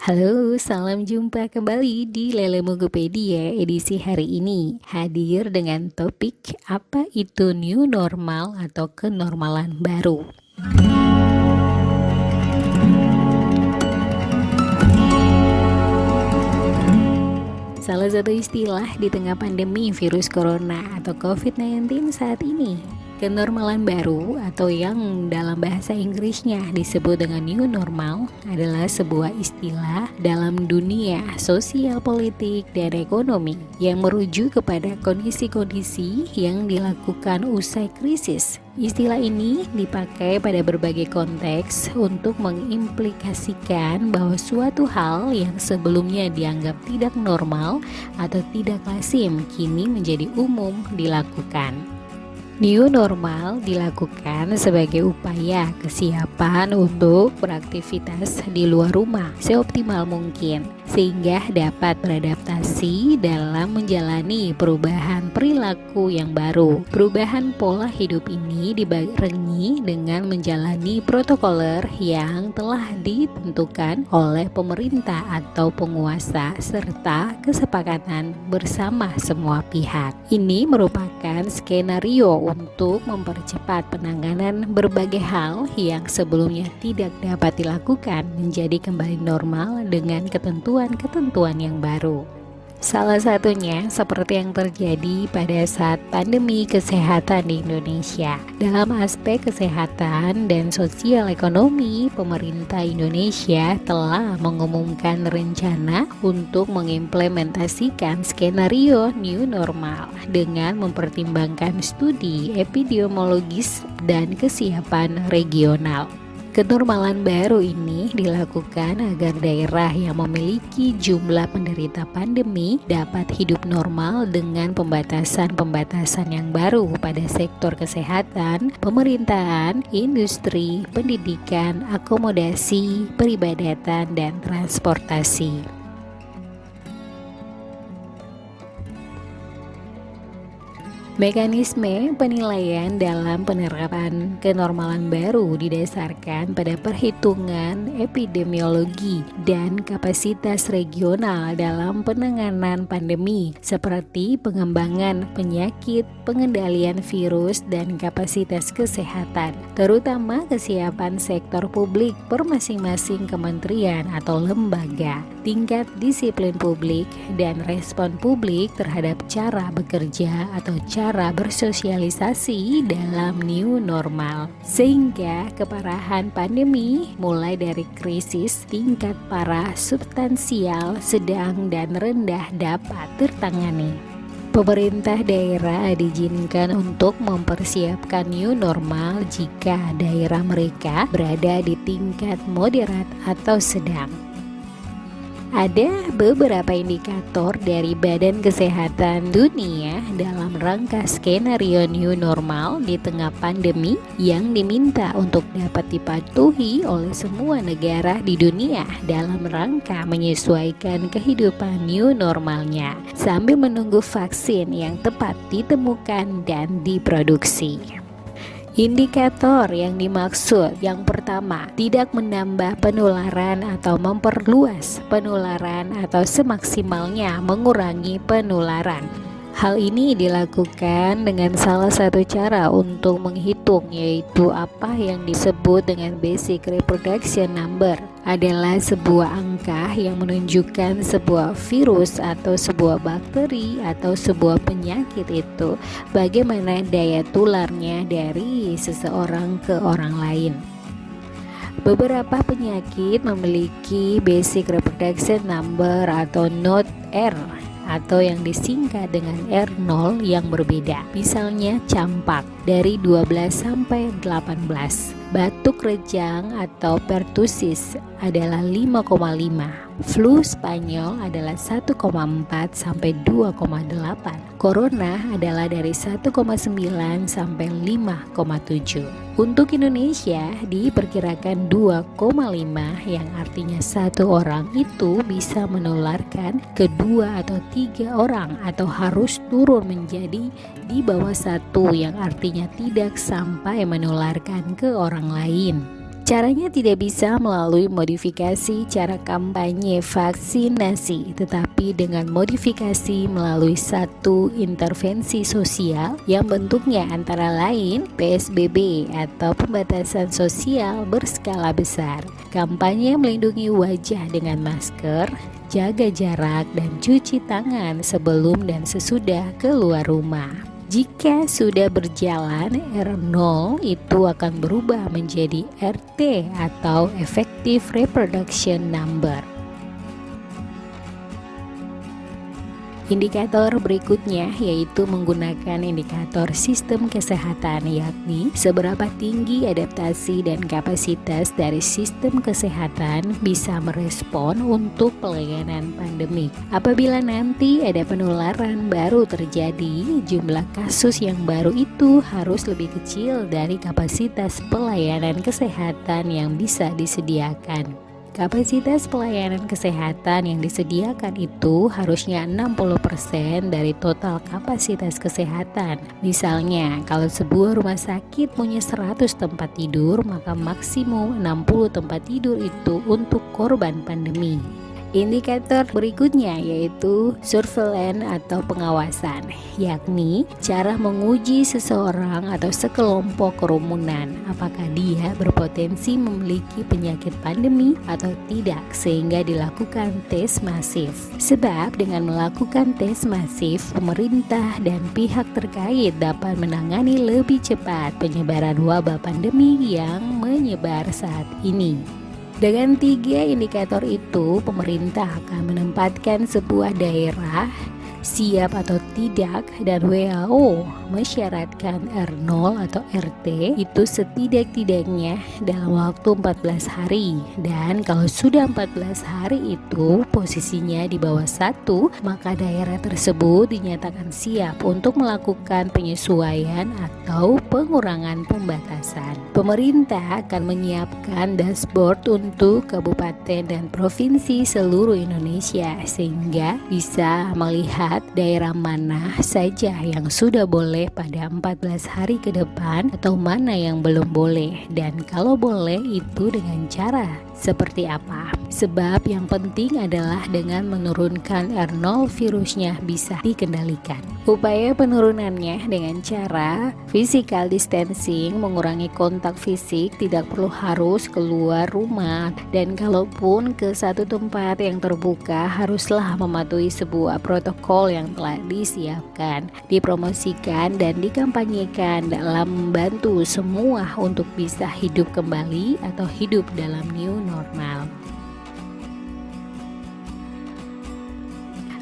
Halo, salam jumpa kembali di Lele Mugopedia edisi hari ini. Hadir dengan topik apa itu new normal atau kenormalan baru. Salah satu istilah di tengah pandemi virus corona atau COVID-19 saat ini. Kenormalan baru atau yang dalam bahasa Inggrisnya disebut dengan new normal adalah sebuah istilah dalam dunia sosial, politik, dan ekonomi yang merujuk kepada kondisi-kondisi yang dilakukan usai krisis. Istilah ini dipakai pada berbagai konteks untuk mengimplikasikan bahwa suatu hal yang sebelumnya dianggap tidak normal atau tidak lazim kini menjadi umum dilakukan. New normal dilakukan sebagai upaya kesiapan untuk beraktivitas di luar rumah seoptimal mungkin sehingga dapat beradaptasi dalam menjalani perubahan perilaku yang baru. Perubahan pola hidup ini dibarengi dengan menjalani protokoler yang telah ditentukan oleh pemerintah atau penguasa serta kesepakatan bersama semua pihak. Ini merupakan skenario untuk mempercepat penanganan berbagai hal yang sebelumnya tidak dapat dilakukan menjadi kembali normal dengan ketentuan-ketentuan yang baru. Salah satunya seperti yang terjadi pada saat pandemi kesehatan di Indonesia. Dalam aspek kesehatan dan sosial ekonomi, pemerintah Indonesia telah mengumumkan rencana untuk mengimplementasikan skenario new normal dengan mempertimbangkan studi epidemiologis dan kesiapan regional. Kenormalan baru ini dilakukan agar daerah yang memiliki jumlah penderita pandemi dapat hidup normal dengan pembatasan-pembatasan yang baru pada sektor kesehatan, pemerintahan, industri, pendidikan, akomodasi, peribadatan, dan transportasi. Mekanisme penilaian dalam penerapan kenormalan baru didasarkan pada perhitungan epidemiologi dan kapasitas regional dalam penanganan pandemi seperti pengembangan penyakit, pengendalian virus, dan kapasitas kesehatan, terutama kesiapan sektor publik per masing-masing kementerian atau lembaga, tingkat disiplin publik, dan respon publik terhadap cara bekerja atau cara bersosialisasi dalam new normal, sehingga keparahan pandemi mulai dari krisis tingkat parah, substansial, sedang, dan rendah dapat tertangani. Pemerintah daerah diizinkan untuk mempersiapkan new normal jika daerah mereka berada di tingkat moderat atau sedang. Ada beberapa indikator dari Badan Kesehatan Dunia dalam rangka skenario new normal di tengah pandemi yang diminta untuk dapat dipatuhi oleh semua negara di dunia dalam rangka menyesuaikan kehidupan new normalnya sambil menunggu vaksin yang tepat ditemukan dan diproduksi. Indikator yang dimaksud yang pertama, tidak menambah penularan atau memperluas penularan atau semaksimalnya mengurangi penularan. Hal ini dilakukan dengan salah satu cara untuk menghitung, yaitu apa yang disebut dengan basic reproduction number, adalah sebuah angka yang menunjukkan sebuah virus atau sebuah bakteri atau sebuah penyakit itu bagaimana daya tularnya dari seseorang ke orang lain. Beberapa penyakit memiliki basic reproduction number atau NOT R atau yang disingkat dengan R0 yang berbeda. Misalnya campak dari 12 sampai 18. Batuk rejang atau pertusis adalah 5,5. Flu Spanyol adalah 1,4 sampai 2,8. Corona adalah dari 1,9 sampai 5,7. Untuk Indonesia diperkirakan 2,5 yang artinya satu orang itu bisa menularkan ke 2 atau 3 orang atau harus turun menjadi di bawah 1 yang artinya tidak sampai menularkan ke orang lain. Caranya tidak bisa melalui modifikasi cara kampanye vaksinasi, tetapi dengan modifikasi melalui satu intervensi sosial yang bentuknya antara lain PSBB atau pembatasan sosial berskala besar. Kampanye melindungi wajah dengan masker, jaga jarak, dan cuci tangan sebelum dan sesudah keluar rumah. Jika sudah berjalan, R0 itu akan berubah menjadi RT atau Effective Reproduction Number. Indikator berikutnya yaitu menggunakan indikator sistem kesehatan, yakni seberapa tinggi adaptasi dan kapasitas dari sistem kesehatan bisa merespon untuk pelayanan pandemik. Apabila nanti ada penularan baru terjadi, jumlah kasus yang baru itu harus lebih kecil dari kapasitas pelayanan kesehatan yang bisa disediakan. Kapasitas pelayanan kesehatan yang disediakan itu harusnya 60% dari total kapasitas kesehatan. Misalnya, kalau sebuah rumah sakit punya 100 tempat tidur, maka maksimum 60 tempat tidur itu untuk korban pandemi. Indikator berikutnya yaitu surveillance atau pengawasan, yakni cara menguji seseorang atau sekelompok kerumunan apakah dia berpotensi memiliki penyakit pandemi atau tidak, sehingga dilakukan tes masif. Sebab dengan melakukan tes masif, pemerintah dan pihak terkait dapat menangani lebih cepat penyebaran wabah pandemi yang menyebar saat ini. Dengan 3 indikator itu, pemerintah akan menempatkan sebuah daerah siap atau tidak, dan WHO mensyaratkan R0 atau RT itu setidak-tidaknya dalam waktu 14 hari, dan kalau sudah 14 hari itu posisinya di bawah 1, maka daerah tersebut dinyatakan siap untuk melakukan penyesuaian atau pengurangan pembatasan. Pemerintah akan menyiapkan dashboard untuk kabupaten dan provinsi seluruh Indonesia sehingga bisa melihat daerah mana saja yang sudah boleh pada 14 hari ke depan atau mana yang belum boleh, dan kalau boleh itu dengan cara seperti apa. Sebab yang penting adalah dengan menurunkan R0 virusnya bisa dikendalikan. Upaya penurunannya dengan cara physical distancing, mengurangi kontak fisik, tidak perlu harus keluar rumah, dan kalaupun ke satu tempat yang terbuka haruslah mematuhi sebuah protokol yang telah disiapkan, dipromosikan dan dikampanyekan dalam membantu semua untuk bisa hidup kembali atau hidup dalam new normal.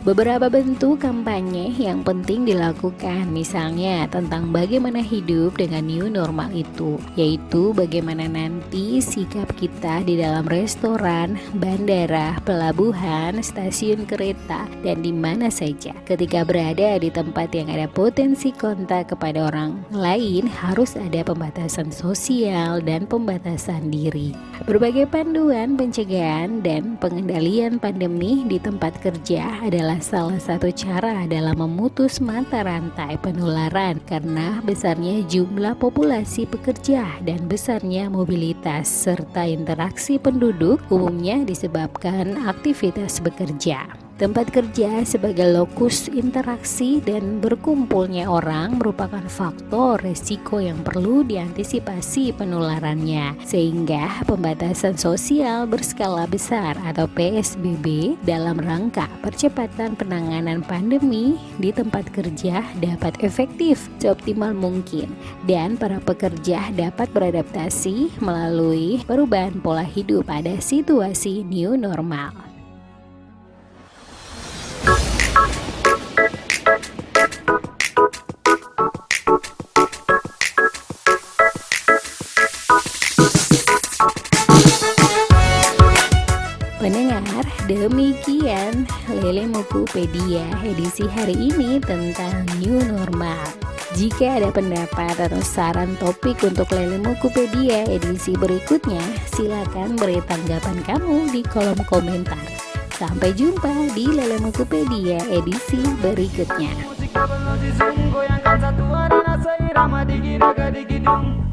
Beberapa bentuk kampanye yang penting dilakukan, misalnya tentang bagaimana hidup dengan new normal itu, yaitu bagaimana nanti sikap kita di dalam restoran, bandara, pelabuhan, stasiun kereta, dan di mana saja. Ketika berada di tempat yang ada potensi kontak kepada orang lain, harus ada pembatasan sosial dan pembatasan diri. Berbagai panduan pencegahan dan pengendalian pandemi di tempat kerja adalah salah satu cara dalam memutus mata rantai penularan karena besarnya jumlah populasi pekerja dan besarnya mobilitas serta interaksi penduduk umumnya disebabkan aktivitas bekerja. Tempat kerja sebagai lokus interaksi dan berkumpulnya orang merupakan faktor resiko yang perlu diantisipasi penularannya, sehingga pembatasan sosial berskala besar atau PSBB dalam rangka percepatan penanganan pandemi di tempat kerja dapat efektif seoptimal mungkin, dan para pekerja dapat beradaptasi melalui perubahan pola hidup pada situasi new normal. Pendengar, demikian Lele Mukupedia edisi hari ini tentang new normal. Jika ada pendapat atau saran topik untuk Lele Mukupedia edisi berikutnya, silakan beri tanggapan kamu di kolom komentar. Sampai jumpa di Lele Mukupedia edisi berikutnya.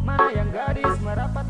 Mana yang gadis merapat